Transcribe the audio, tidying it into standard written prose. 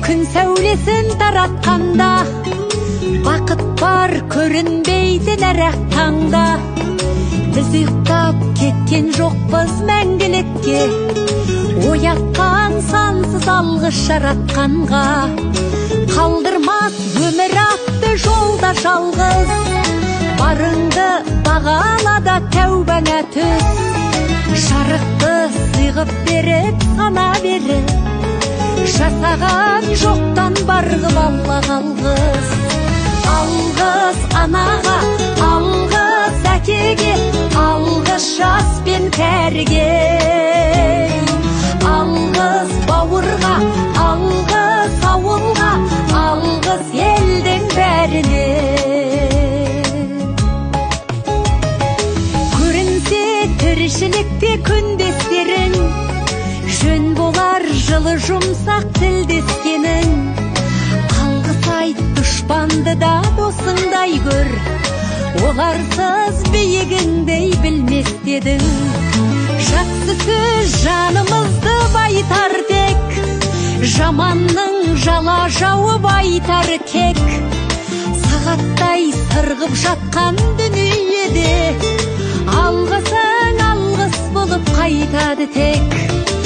күн сәулесін таратқанда, бақыт бар көрінбейтін әр таңда. Біз ұйықтап кеткен жоқпыз мәңгілікке, оятқан сансыз алғыс жаратқанға. Қалдырмас өмір атты жолда жалғыз, барыңды бағалада тәубаңа түс. Жарықты сыйғып беріп сана беріп, жасаған жоқтан барғып алла қалғыз. Алғыз анаға, алғыз әкеге, алғыз жас пен кәріге. Алғыз бауырға, алғыз ауылға, алғыз елдің бәріне. Көрінсе тіршілікте күндестерің, жөн болар жылы жұмсақ тілдескенің. Алғыс айт дұшпанды да досыңдай көр, оларсыз биігіңдей білмес дедің. Жақсы сөз жанымызды байтар тек, жаманның жала жауып айтар кек. Сағаттай сырғып жатқан дүниеде, алғысың алғыс болып қайтады тек.